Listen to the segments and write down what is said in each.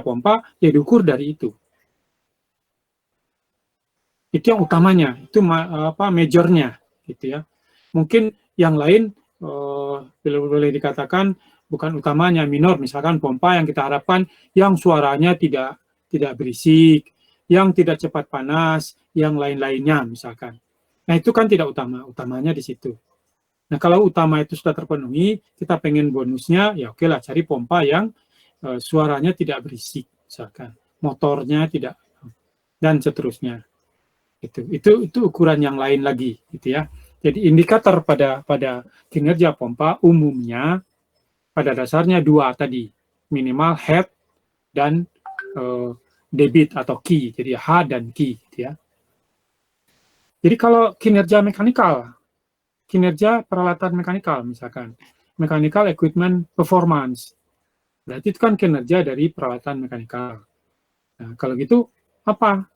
pompa, ya diukur dari itu. Itu yang utamanya, itu majornya, gitu ya. Mungkin yang lain boleh dikatakan bukan utamanya, minor, misalkan pompa yang kita harapkan yang suaranya tidak berisik, yang tidak cepat panas, yang lain-lainnya misalkan. Nah itu kan tidak utama, utamanya di situ. Nah kalau utama itu sudah terpenuhi, kita pengen bonusnya, ya oke lah cari pompa yang suaranya tidak berisik, misalkan motornya tidak, dan seterusnya. Itu ukuran yang lain lagi, gitu ya. Jadi indikator pada kinerja pompa umumnya pada dasarnya dua tadi, minimal head dan debit atau key, jadi H dan key, gitu ya. Jadi kalau kinerja mekanikal, kinerja peralatan mekanikal misalkan, mechanical equipment performance, berarti itu kan kinerja dari peralatan mekanikal. Nah, kalau gitu apa?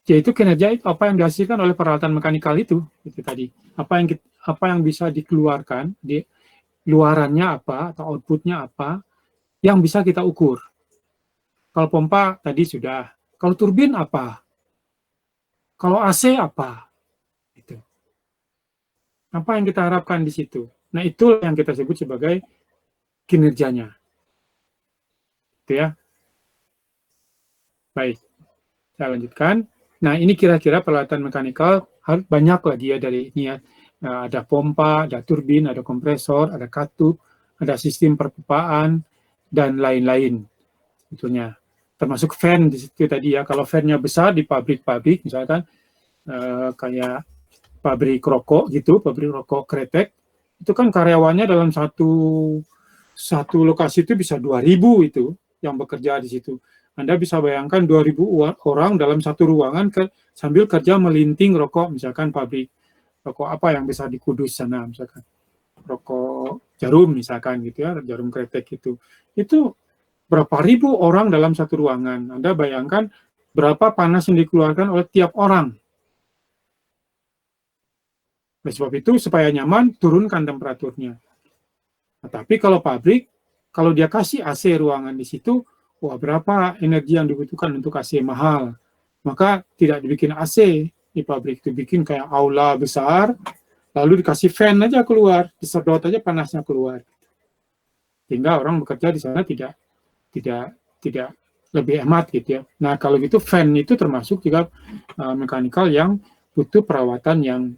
Yaitu kinerja itu apa yang dihasilkan oleh peralatan mekanikal itu tadi. Apa yang bisa dikeluarkan, di luarannya apa atau outputnya apa yang bisa kita ukur. Kalau pompa tadi sudah. Kalau turbin apa? Kalau AC apa? Itu. Apa yang kita harapkan di situ? Nah, itu yang kita sebut sebagai kinerjanya. Itu ya. Baik, saya lanjutkan. Nah, ini kira-kira peralatan mekanikal banyak lagi ya dari ini ya. Ada pompa, ada turbin, ada kompresor, ada katup, ada sistem perpipaan, dan lain-lain. Sebetulnya. Termasuk fan di situ tadi ya. Kalau fan-nya besar di pabrik-pabrik, misalkan kayak pabrik rokok gitu, pabrik rokok kretek, itu kan karyawannya dalam satu lokasi itu bisa 2.000 itu yang bekerja di situ. Anda bisa bayangkan 2.000 orang dalam satu ruangan sambil kerja melinting rokok, misalkan pabrik rokok apa yang bisa di Kudus sana, misalkan rokok jarum misalkan gitu ya, jarum kretek itu berapa ribu orang dalam satu ruangan. Anda bayangkan berapa panas yang dikeluarkan oleh tiap orang. Oleh sebab itu, supaya nyaman, turunkan temperaturnya. Nah, tapi kalau pabrik, kalau dia kasih AC ruangan di situ, wah berapa energi yang dibutuhkan untuk AC mahal. Maka tidak dibikin AC di pabrik, itu bikin kayak aula besar, lalu dikasih fan aja keluar, disedot aja panasnya keluar. Sehingga orang bekerja di sana tidak lebih hemat gitu ya. Nah kalau gitu fan itu termasuk juga mekanikal yang butuh perawatan yang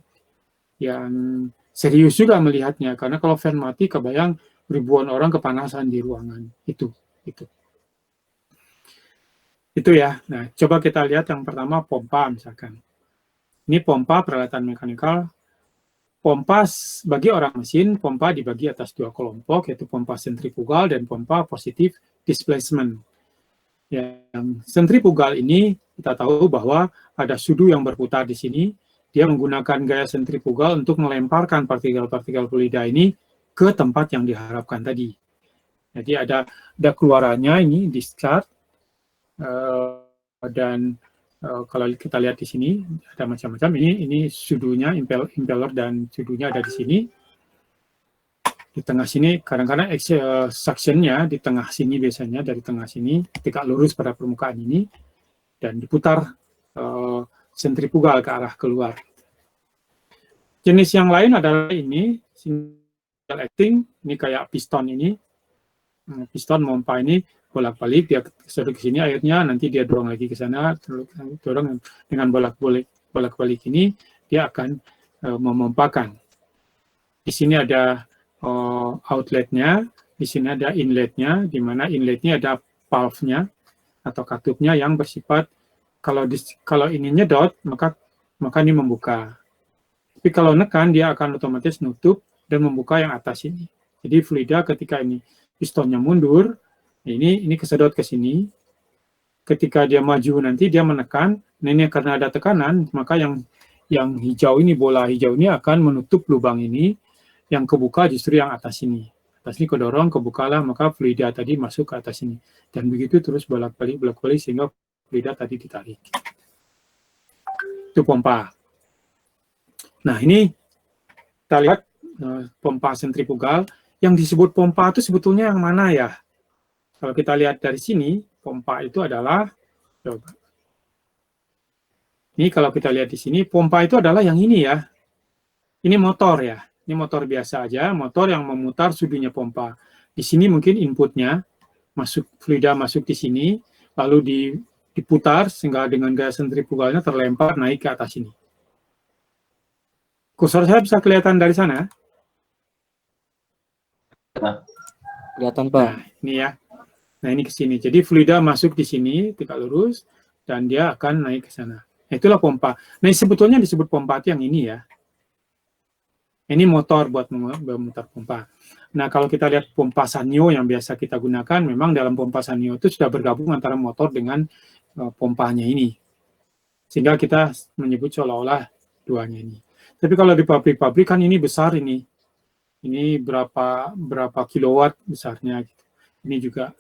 serius juga melihatnya, karena kalau fan mati kebayang ribuan orang kepanasan di ruangan itu ya. Nah coba kita lihat yang pertama pompa misalkan. Ini pompa peralatan mekanikal. Pompa bagi orang mesin, pompa dibagi atas dua kelompok, yaitu pompa sentrifugal dan pompa positive displacement. Yang sentrifugal ini kita tahu bahwa ada sudu yang berputar di sini. Dia menggunakan gaya sentrifugal untuk melemparkan partikel-partikel fluida ini ke tempat yang diharapkan tadi. Jadi ada keluarannya ini discharge, dan kalau kita lihat di sini ada macam-macam. Ini sudunya, impeller dan sudunya ada di sini. Di tengah sini kadang-kadang suctionnya di tengah sini, biasanya dari tengah sini tegak lurus pada permukaan ini dan diputar sentrifugal ke arah keluar. Jenis yang lain adalah ini single acting, ini kayak piston ini. Piston pompa ini bolak-balik, dia kesedot ke sini airnya, nanti dia dorong lagi ke sana, dorong dengan bolak-balik ini dia akan memompakan. Di sini ada outletnya, di sini ada inletnya, di mana inletnya ada valve-nya atau katupnya yang bersifat kalau ini nyedot maka ini membuka. Tapi kalau nekan dia akan otomatis nutup dan membuka yang atas ini. Jadi fluida ketika ini pistonnya mundur, ini kesedot ke sini. Ketika dia maju nanti dia menekan, ini karena ada tekanan, maka yang hijau ini, bola hijau ini akan menutup lubang ini, yang kebuka justru yang atas ini. Atas ini kedorong, kebukalah, maka fluida tadi masuk ke atas ini. Dan begitu terus bolak-balik sehingga fluida tadi ditarik. Itu pompa. Nah, ini kita lihat pompa sentrifugal. Yang disebut pompa itu sebetulnya yang mana ya? Kalau kita lihat dari sini, pompa itu adalah, coba. Ini kalau kita lihat di sini, pompa itu adalah yang ini ya. Ini motor ya. Ini motor biasa aja, motor yang memutar sudunya pompa. Di sini mungkin inputnya, fluida masuk di sini, lalu diputar sehingga dengan gaya sentrifugalnya terlempar naik ke atas ini. Kursor saya bisa kelihatan dari sana? Kelihatan, Pak. Nah, ini ya. Nah, ini ke sini. Jadi fluida masuk di sini, tegak lurus, dan dia akan naik ke sana. Nah, itulah pompa. Nah, sebetulnya disebut pompa itu yang ini ya. Ini motor buat memutar pompa. Nah, kalau kita lihat pompa Sanyo yang biasa kita gunakan, memang dalam pompa Sanyo itu sudah bergabung antara motor dengan pompanya ini. Sehingga kita menyebut seolah-olah duanya ini. Tapi kalau di pabrik-pabrik kan ini besar ini. Ini berapa kilowatt besarnya. Gitu. Ini juga.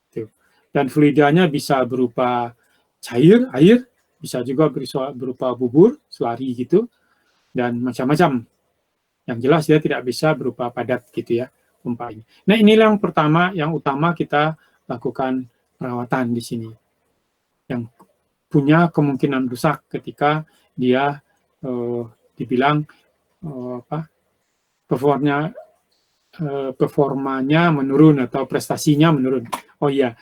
Gitu. Dan fluidanya bisa berupa cair, air, bisa juga berupa bubur, selari gitu, dan macam-macam. Yang jelas dia tidak bisa berupa padat gitu ya, pompa ini. Nah, inilah yang pertama, yang utama kita lakukan perawatan di sini. Yang punya kemungkinan rusak ketika dia dibilang performanya menurun atau prestasinya menurun. Oh iya,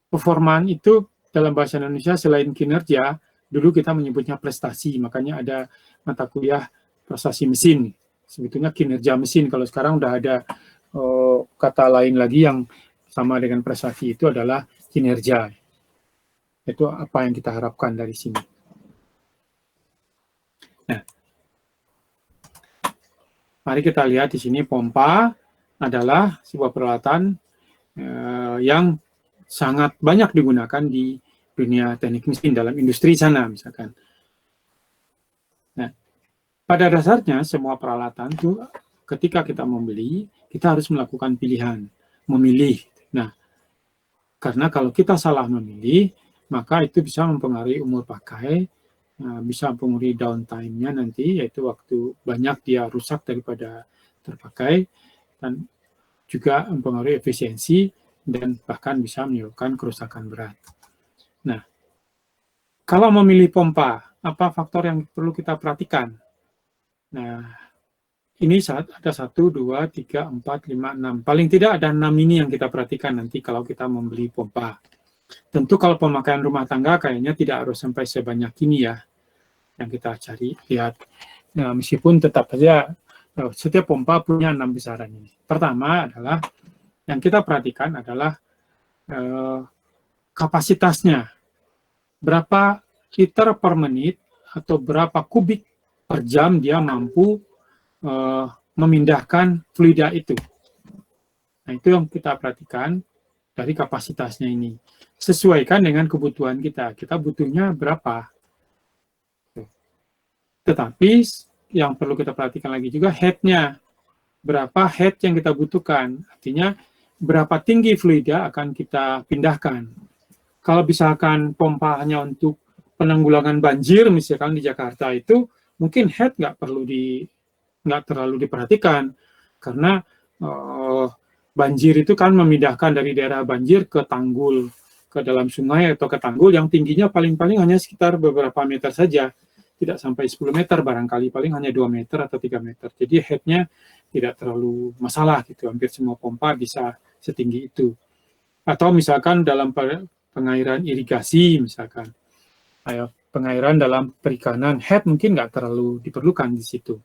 performaan itu dalam bahasa Indonesia selain kinerja, dulu kita menyebutnya prestasi, makanya ada mata kuliah prestasi mesin, sebetulnya kinerja mesin. Kalau sekarang udah ada kata lain lagi yang sama dengan prestasi, itu adalah kinerja. Itu apa yang kita harapkan dari sini. Nah, mari kita lihat di sini pompa adalah sebuah peralatan yang sangat banyak digunakan di dunia teknik mesin dalam industri sana misalkan. Nah, pada dasarnya semua peralatan itu ketika kita membeli, kita harus melakukan pilihan, memilih. Nah, karena kalau kita salah memilih, maka itu bisa mempengaruhi umur pakai, bisa mempengaruhi downtime-nya nanti, yaitu waktu banyak dia rusak daripada terpakai, dan juga mempengaruhi efisiensi, dan bahkan bisa menyebabkan kerusakan berat. Nah, kalau memilih pompa, apa faktor yang perlu kita perhatikan? Nah, ini ada 1, 2, 3, 4, 5, 6. Paling tidak ada 6 ini yang kita perhatikan nanti kalau kita membeli pompa. Tentu kalau pemakaian rumah tangga kayaknya tidak harus sampai sebanyak ini ya, yang kita cari, lihat. Nah, meskipun tetap saja setiap pompa punya 6 besaran ini. Pertama adalah, yang kita perhatikan adalah kapasitasnya. Berapa liter per menit atau berapa kubik per jam dia mampu memindahkan fluida itu. Nah, itu yang kita perhatikan dari kapasitasnya ini. Sesuaikan dengan kebutuhan kita. Kita butuhnya berapa. Tetapi yang perlu kita perhatikan lagi juga head-nya. Berapa head yang kita butuhkan. Artinya berapa tinggi fluida akan kita pindahkan. Kalau misalkan pompa hanya untuk penanggulangan banjir, misalkan di Jakarta itu, mungkin head nggak terlalu diperhatikan, karena banjir itu kan memindahkan dari daerah banjir ke tanggul, ke dalam sungai atau ke tanggul yang tingginya paling-paling hanya sekitar beberapa meter saja, tidak sampai 10 meter barangkali, paling hanya 2 meter atau 3 meter. Jadi head-nya tidak terlalu masalah gitu, hampir semua pompa bisa setinggi itu. Atau misalkan dalam pengairan irigasi, misalkan pengairan dalam perikanan, head mungkin nggak terlalu diperlukan di situ.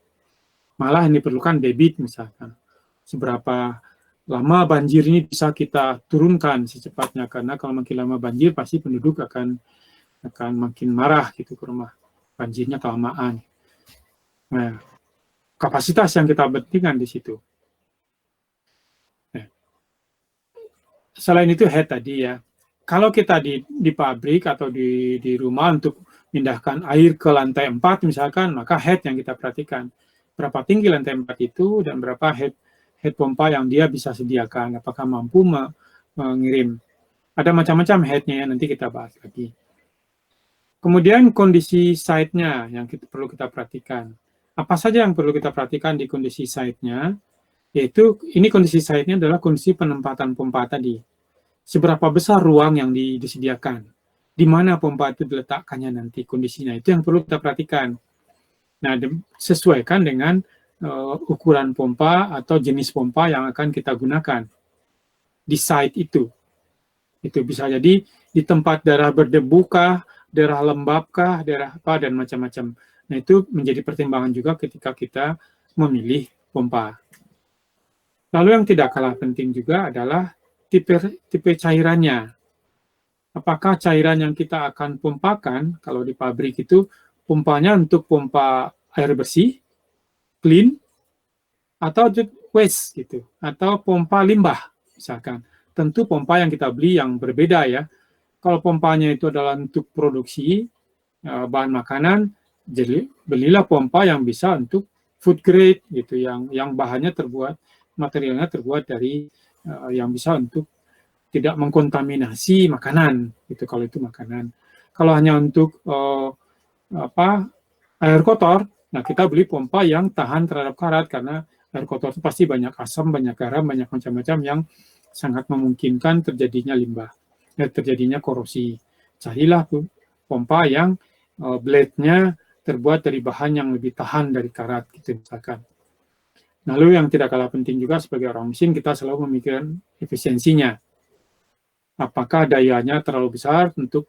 Malah yang diperlukan debit misalkan. Seberapa lama banjir ini bisa kita turunkan secepatnya, karena kalau makin lama banjir pasti penduduk akan makin marah gitu ke rumah. Banjirnya kelamaan. Nah, kapasitas yang kita pentingkan di situ. Nah, selain itu head tadi ya. Kalau kita di pabrik atau di rumah untuk pindahkan air ke lantai 4 misalkan, maka head yang kita perhatikan. Berapa tinggi lantai 4 itu dan berapa head pompa yang dia bisa sediakan. Apakah mampu mengirim. Ada macam-macam head-nya ya, nanti kita bahas lagi. Kemudian kondisi site-nya yang perlu kita perhatikan. Apa saja yang perlu kita perhatikan di kondisi site-nya? Yaitu ini kondisi site-nya adalah kondisi penempatan pompa tadi. Seberapa besar ruang yang disediakan. Di mana pompa itu diletakkannya nanti kondisinya. Itu yang perlu kita perhatikan. Nah, sesuaikan dengan ukuran pompa atau jenis pompa yang akan kita gunakan di site itu. Itu bisa jadi di tempat daerah berdebu kah, daerah lembab kah, daerah apa, dan macam-macam. Nah, itu menjadi pertimbangan juga ketika kita memilih pompa. Lalu yang tidak kalah penting juga adalah tipe cairannya. Apakah cairan yang kita akan pompakan, kalau di pabrik itu, pompanya untuk pompa air bersih, clean, atau waste gitu, atau pompa limbah misalkan. Tentu pompa yang kita beli yang berbeda ya. Kalau pompanya itu adalah untuk produksi bahan makanan, jadi belilah pompa yang bisa untuk food grade gitu, yang bahannya terbuat, materialnya terbuat dari yang bisa untuk tidak mengkontaminasi makanan gitu kalau itu makanan. Kalau hanya untuk air kotor, nah kita beli pompa yang tahan terhadap karat karena air kotor itu pasti banyak asam, banyak garam, banyak macam-macam yang sangat memungkinkan terjadinya limbah, terjadinya korosi. Carilah pompa yang blade-nya terbuat dari bahan yang lebih tahan dari karat, gitu misalkan. Lalu yang tidak kalah penting juga sebagai orang mesin, kita selalu memikirkan efisiensinya. Apakah dayanya terlalu besar untuk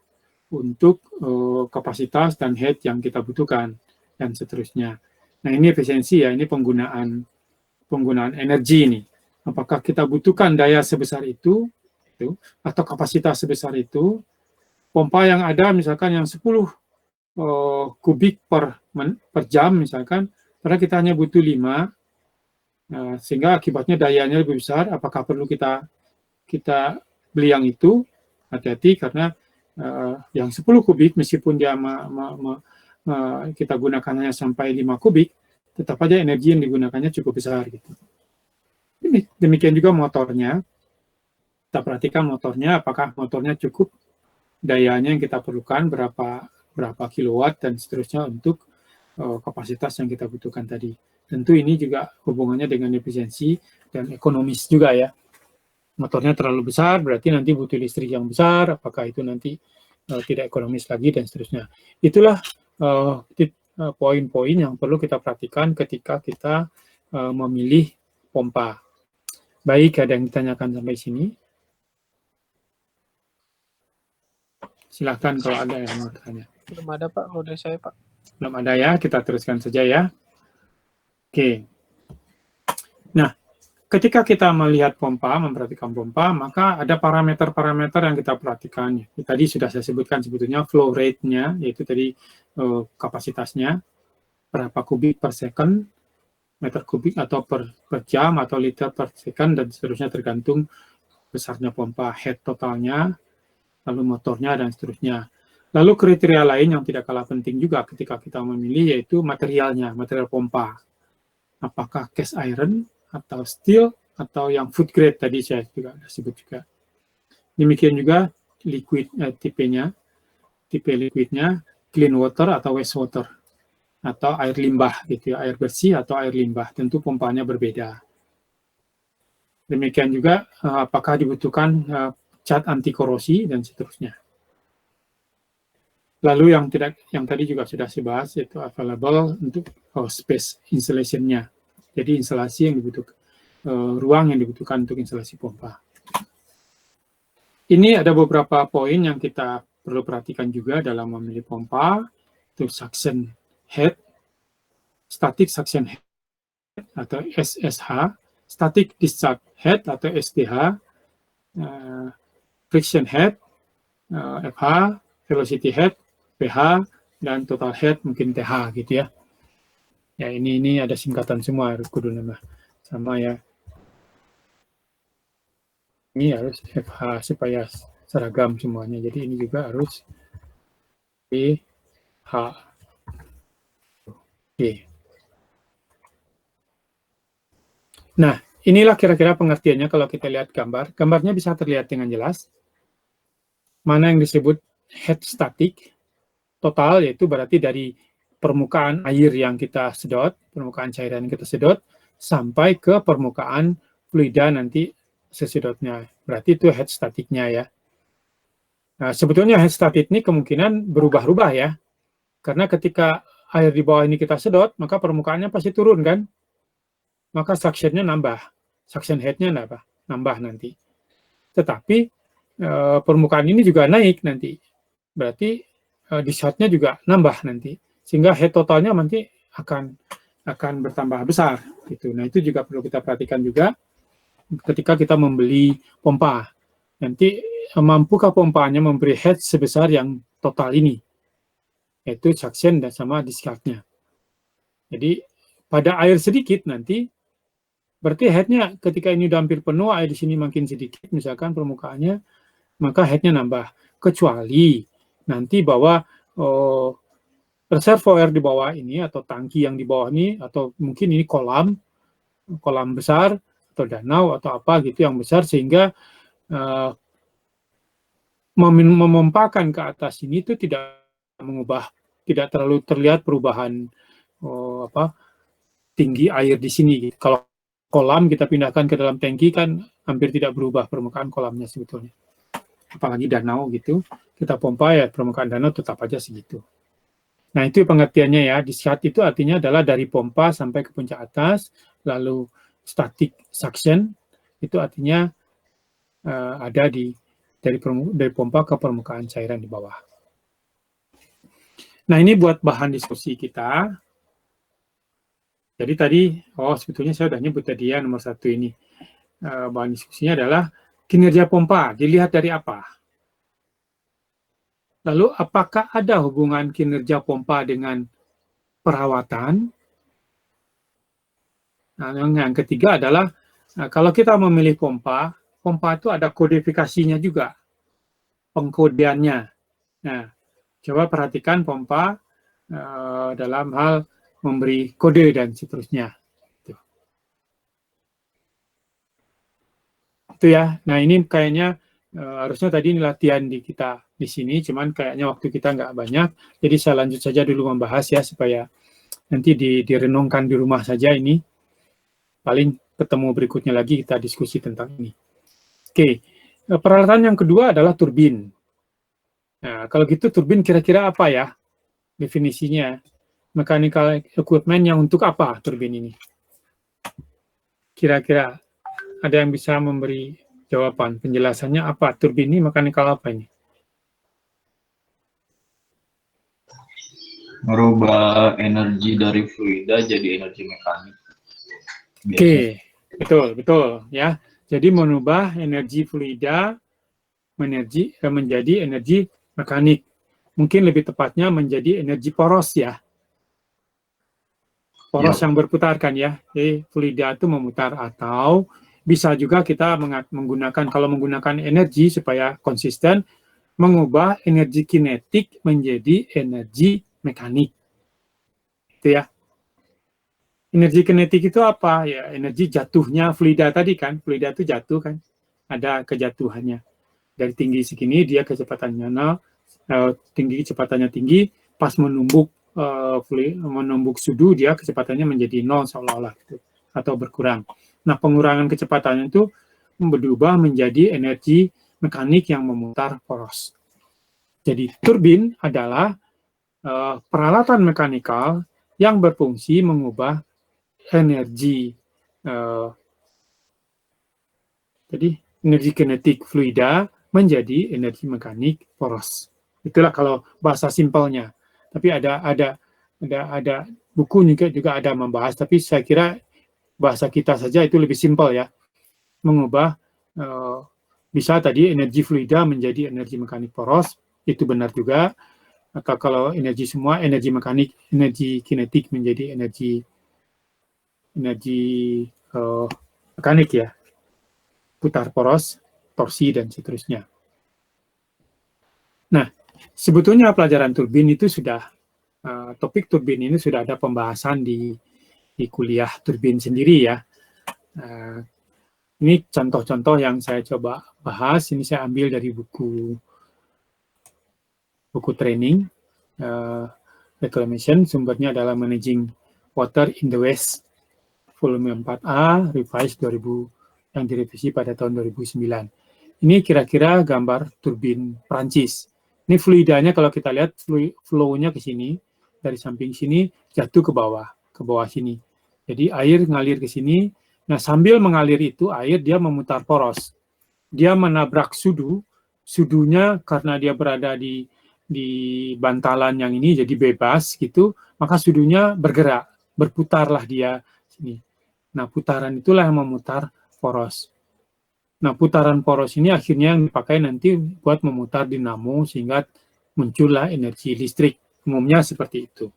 kapasitas dan head yang kita butuhkan, dan seterusnya. Nah, ini efisiensi ya, ini penggunaan energi ini. Apakah kita butuhkan daya sebesar itu atau kapasitas sebesar itu? Pompa yang ada misalkan yang 10 kubik per jam misalkan, padahal kita hanya butuh 5, sehingga akibatnya dayanya lebih besar. Apakah perlu kita beli yang itu? Hati-hati karena yang 10 kubik meskipun dia kita gunakannya sampai 5 kubik, tetap aja energi yang digunakannya cukup besar gitu. Demikian juga motornya. Kita perhatikan motornya, apakah motornya cukup dayanya yang kita perlukan, berapa kilowatt dan seterusnya untuk kapasitas yang kita butuhkan tadi. Tentu ini juga hubungannya dengan efisiensi dan ekonomis juga ya. Motornya terlalu besar berarti nanti butuh listrik yang besar, apakah itu nanti tidak ekonomis lagi dan seterusnya. Itulah poin-poin yang perlu kita perhatikan ketika kita memilih pompa. Baik, ada yang ditanyakan sampai sini? Silakan kalau ada yang mau tanya. Belum ada Pak, kalau dari saya Pak. Belum ada ya, kita teruskan saja ya. Oke. Nah, ketika kita melihat pompa, memperhatikan pompa, maka ada parameter-parameter yang kita perhatikan. Tadi sudah saya sebutkan sebetulnya flow rate-nya, yaitu tadi kapasitasnya, berapa kubik per second, meter kubik atau per jam, atau liter per second, dan seterusnya tergantung besarnya pompa, head totalnya, lalu motornya, dan seterusnya. Lalu kriteria lain yang tidak kalah penting juga ketika kita memilih, yaitu materialnya, material pompa. Apakah cast iron, atau steel, atau yang food grade tadi saya juga sebut juga. Demikian juga liquid tipenya, tipe liquidnya clean water atau waste water, atau air limbah gitu ya, air bersih atau air limbah, tentu pompanya berbeda. Demikian juga apakah dibutuhkan cat anti korosi dan seterusnya. Lalu yang tadi juga sudah saya bahas, yaitu available untuk space installation-nya. Jadi instalasi yang dibutuhkan, ruang yang dibutuhkan untuk instalasi pompa. Ini ada beberapa poin yang kita perlu perhatikan juga dalam memilih pompa, itu suction head, static suction head atau SSH, static discharge head atau SDH, friction head, FH, velocity head, PH, dan total head mungkin TH gitu ya. Ya ini ada singkatan semua, kudu nama sama ya. Ini harus FH supaya seragam semuanya. Jadi ini juga harus PH. Oke. Nah, inilah kira-kira pengertiannya kalau kita lihat gambar. Gambarnya bisa terlihat dengan jelas. Mana yang disebut head static, total, yaitu berarti dari permukaan air yang kita sedot, permukaan cairan yang kita sedot, sampai ke permukaan fluida nanti sesedotnya. Berarti itu head statiknya ya. Nah, sebetulnya head statik ini kemungkinan berubah-ubah ya. Karena ketika air di bawah ini kita sedot, maka permukaannya pasti turun kan? Maka suction-nya nambah. Suction head-nya nambah nanti. Tetapi permukaan ini juga naik nanti. Berarti discharge-nya juga nambah nanti. Sehingga head totalnya nanti akan bertambah besar gitu. Nah, itu juga perlu kita perhatikan juga ketika kita membeli pompa. Nanti mampukah pompanya memberi head sebesar yang total ini? Yaitu suction dan sama discharge-nya. Jadi pada air sedikit nanti berarti head-nya ketika ini udah hampir penuh, air di sini makin sedikit misalkan permukaannya, maka head-nya nambah. Kecuali nanti bahwa reservoir di bawah ini atau tangki yang di bawah ini atau mungkin ini kolam besar atau danau atau apa gitu yang besar sehingga memompakan ke atas ini itu tidak terlalu terlihat perubahan tinggi air di sini. Kalau kolam kita pindahkan ke dalam tangki kan hampir tidak berubah permukaan kolamnya sebetulnya. Apalagi danau gitu, kita pompa ya permukaan danau tetap aja segitu. Nah, itu pengertiannya ya. Discharge itu artinya adalah dari pompa sampai ke puncak atas, lalu static suction itu artinya ada dari pompa ke permukaan cairan di bawah. Nah, ini buat bahan diskusi kita. Jadi tadi, sebetulnya saya sudah nyebut tadi ya nomor 1 ini. Bahan diskusinya adalah kinerja pompa, dilihat dari apa? Lalu apakah ada hubungan kinerja pompa dengan perawatan? Nah, yang ketiga adalah kalau kita memilih pompa itu ada kodifikasinya juga, pengkodeannya. Nah, coba perhatikan pompa dalam hal memberi kode dan seterusnya. Itu ya. Nah, ini kayaknya harusnya tadi ini latihan di kita di sini, cuman kayaknya waktu kita nggak banyak, jadi saya lanjut saja dulu membahas ya, supaya nanti direnungkan di rumah saja ini. Paling ketemu berikutnya lagi kita diskusi tentang ini. Oke, peralatan yang kedua adalah turbin. Nah, kalau gitu turbin kira-kira apa ya definisinya? Mechanical equipment yang untuk apa turbin ini? Kira-kira ada yang bisa memberi jawaban, penjelasannya apa? Turbin ini mechanical apa ini? Merubah energi dari fluida jadi energi mekanik. Oke, betul ya. Jadi merubah energi fluida menjadi energi mekanik. Mungkin lebih tepatnya menjadi energi poros ya. Poros yang berputar kan ya. Jadi fluida itu memutar, atau bisa juga kita kalau menggunakan energi supaya konsisten, mengubah energi kinetik menjadi energi mekanik. Itu ya. Energi kinetik itu apa? Ya, energi jatuhnya fluida tadi kan. Fluida itu jatuh kan. Ada kejatuhannya. Dari tinggi segini dia kecepatannya kecepatannya tinggi, pas menumbuk sudu dia kecepatannya menjadi 0 seolah-olah gitu, atau berkurang. Nah, pengurangan kecepatannya itu berubah menjadi energi mekanik yang memutar poros. Jadi turbin adalah peralatan mekanikal yang berfungsi mengubah energi energi kinetik fluida menjadi energi mekanik poros. Itulah kalau bahasa simpelnya. Tapi ada buku juga ada membahas, tapi saya kira bahasa kita saja itu lebih simpel ya. Mengubah bisa tadi energi fluida menjadi energi mekanik poros, itu benar juga. Atau kalau energi semua, energi mekanik, energi kinetik menjadi energi mekanik ya. Putar poros, torsi, dan seterusnya. Nah, sebetulnya pelajaran turbin itu sudah, topik turbin ini sudah ada pembahasan di kuliah turbin sendiri ya. Ini contoh-contoh yang saya coba bahas, ini saya ambil dari buku training, reclamation, sumbernya adalah Managing Water in the West, volume 4A, revised 2000, yang direvisi pada tahun 2009. Ini kira-kira gambar turbin Prancis. Ini fluidanya kalau kita lihat flow-nya ke sini, dari samping sini jatuh ke bawah sini. Jadi air ngalir ke sini. Nah, sambil mengalir itu air dia memutar poros. Dia menabrak sudunya karena dia berada di bantalan yang ini jadi bebas gitu, maka sudunya bergerak, berputarlah dia sini. Nah, putaran itulah yang memutar poros. Nah, putaran poros ini akhirnya yang dipakai nanti buat memutar dinamo sehingga muncullah energi listrik. Umumnya seperti itu.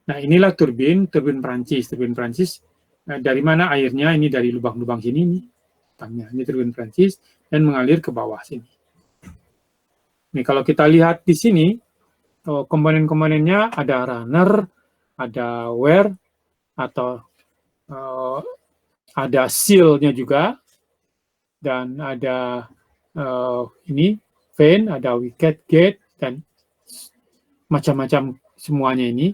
Nah, inilah turbin Prancis. Turbin Prancis, dari mana airnya? Ini dari lubang-lubang sini. Ini turbin Prancis dan mengalir ke bawah sini. Nih, kalau kita lihat di sini, komponen-komponennya ada runner, ada wear, atau ada seal-nya juga, dan ada ini vane, ada wicket gate, dan macam-macam semuanya ini.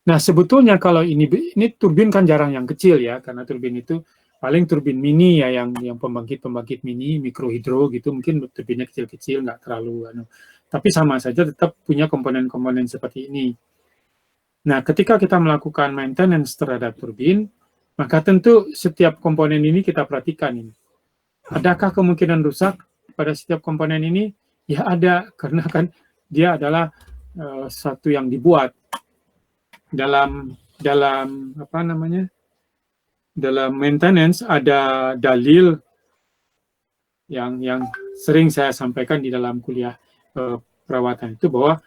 Nah, sebetulnya kalau ini turbin kan jarang yang kecil ya, karena turbin itu paling turbin mini ya, yang pembangkit mini, mikrohidro gitu, mungkin turbinnya kecil-kecil, nggak terlalu, tapi sama saja tetap punya komponen-komponen seperti ini. Nah, ketika kita melakukan maintenance terhadap turbin, maka tentu setiap komponen ini kita perhatikan ini. Adakah kemungkinan rusak pada setiap komponen ini? Ya ada, karena kan dia adalah satu yang dibuat dalam apa namanya? Dalam maintenance ada dalil yang sering saya sampaikan di dalam kuliah perawatan itu, bahwa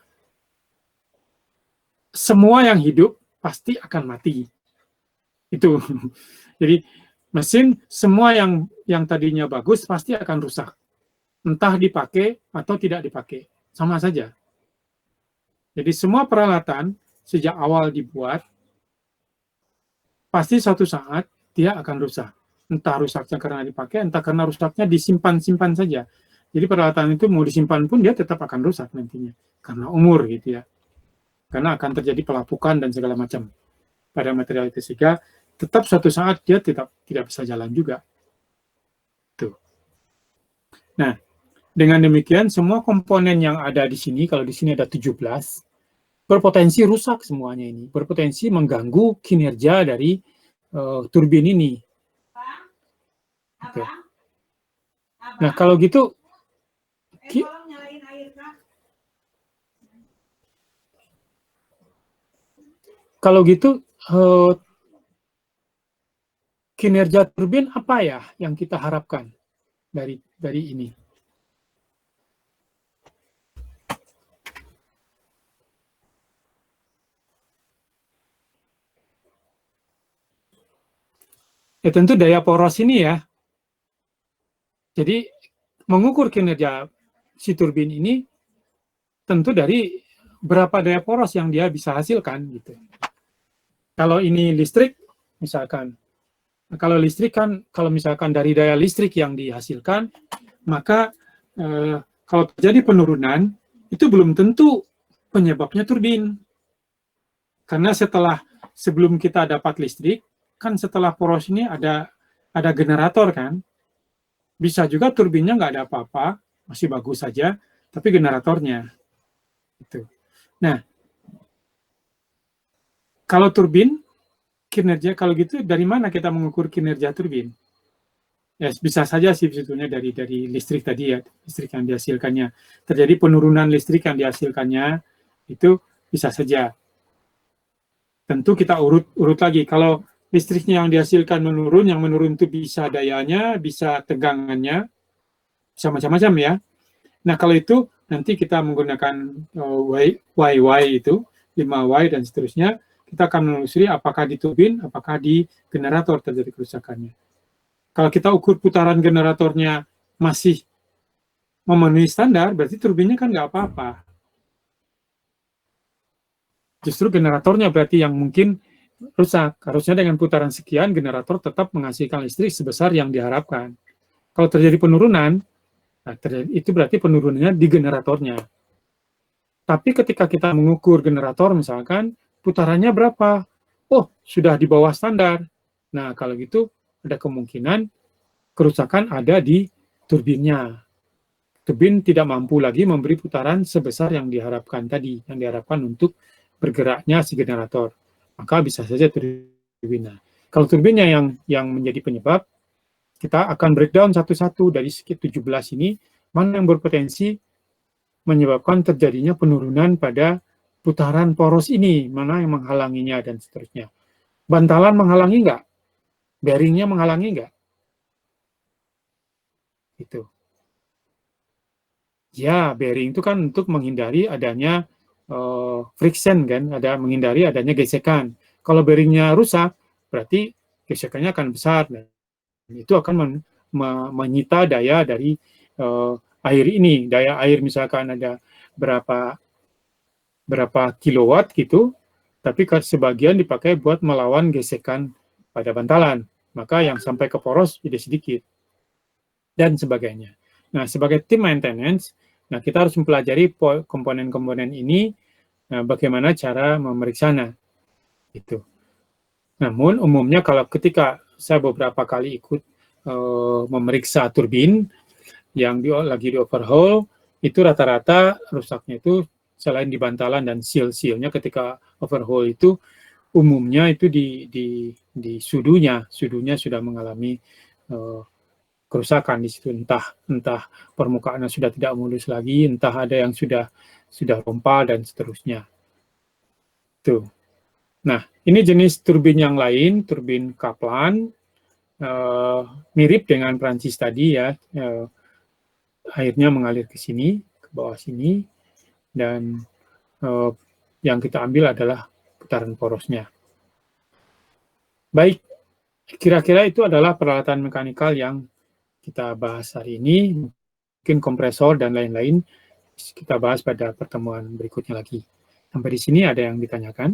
semua yang hidup pasti akan mati. Itu. Jadi mesin semua yang tadinya bagus pasti akan rusak. Entah dipakai atau tidak dipakai. Sama saja. Jadi semua peralatan sejak awal dibuat pasti suatu saat dia akan rusak. Entah rusaknya karena dipakai, entah karena rusaknya disimpan-simpan saja. Jadi peralatan itu mau disimpan pun dia tetap akan rusak nantinya. Karena umur gitu ya. Karena akan terjadi pelapukan dan segala macam pada material itu, sehingga tetap suatu saat dia tidak bisa jalan juga. Tuh. Nah, dengan demikian semua komponen yang ada di sini, kalau di sini ada 17, berpotensi rusak semuanya ini, berpotensi mengganggu kinerja dari turbin ini. Tuh. Nah, kalau gitu kinerja turbin apa ya yang kita harapkan dari ini? Ya tentu daya poros ini ya. Jadi mengukur kinerja si turbin ini tentu dari berapa daya poros yang dia bisa hasilkan gitu. Kalau ini listrik misalkan, kalau listrik kan, kalau misalkan dari daya listrik yang dihasilkan, maka kalau terjadi penurunan, itu belum tentu penyebabnya turbin. Karena sebelum kita dapat listrik, kan setelah poros ini ada generator kan. Bisa juga turbinnya nggak ada apa-apa, masih bagus saja, tapi generatornya. Gitu. Nah, kalau turbin, kinerja, kalau gitu dari mana kita mengukur kinerja turbin? Ya bisa saja sih sebetulnya dari listrik tadi ya, listrik yang dihasilkannya. Terjadi penurunan listrik yang dihasilkannya, itu bisa saja. Tentu kita urut lagi. Kalau listriknya yang dihasilkan menurun, yang menurun itu bisa dayanya, bisa tegangannya, bisa macam-macam ya. Nah kalau itu nanti kita menggunakan YY itu, 5Y dan seterusnya, kita akan menelusuri apakah di turbin, apakah di generator terjadi kerusakannya. Kalau kita ukur putaran generatornya masih memenuhi standar, berarti turbinnya kan nggak apa-apa. Justru generatornya berarti yang mungkin rusak. Harusnya dengan putaran sekian, generator tetap menghasilkan listrik sebesar yang diharapkan. Kalau terjadi penurunan, itu berarti penurunannya di generatornya. Tapi ketika kita mengukur generator misalkan, putarannya berapa? oh sudah di bawah standar. Nah kalau gitu ada kemungkinan kerusakan ada di turbinnya. Turbin tidak mampu lagi memberi putaran sebesar yang diharapkan tadi, yang diharapkan untuk bergeraknya si generator. Maka bisa saja turbin. Nah, kalau turbinnya yang menjadi penyebab, kita akan breakdown satu-satu dari sekitar 17 ini, mana yang berpotensi menyebabkan terjadinya penurunan pada putaran poros ini, mana yang menghalanginya, dan seterusnya. Bantalan menghalangi nggak? Bearingnya menghalangi nggak? Itu. Ya, bearing itu kan untuk menghindari adanya friction kan, menghindari adanya gesekan. Kalau bearingnya rusak, berarti gesekannya akan besar. Dan itu akan menyita daya dari air ini. Daya air misalkan ada berapa kilowatt gitu, tapi sebagian dipakai buat melawan gesekan pada bantalan. Maka yang sampai ke poros jadi sedikit. Dan sebagainya. Nah, sebagai tim maintenance, nah kita harus mempelajari komponen-komponen ini, bagaimana cara memeriksanya. Gitu. Namun umumnya kalau ketika saya beberapa kali ikut memeriksa turbin yang lagi di overhaul, itu rata-rata rusaknya itu selain di bantalan dan seal-sealnya ketika overhaul itu umumnya itu di sudunya sudah mengalami kerusakan di situ, entah permukaannya sudah tidak mulus lagi, entah ada yang sudah rompal dan seterusnya. Tuh. Nah, ini jenis turbin yang lain, turbin Kaplan, mirip dengan Prancis tadi ya, airnya mengalir ke sini, ke bawah sini, dan yang kita ambil adalah putaran porosnya. Baik, kira-kira itu adalah peralatan mekanikal yang kita bahas hari ini, mungkin kompresor dan lain-lain kita bahas pada pertemuan berikutnya lagi. Sampai di sini ada yang ditanyakan?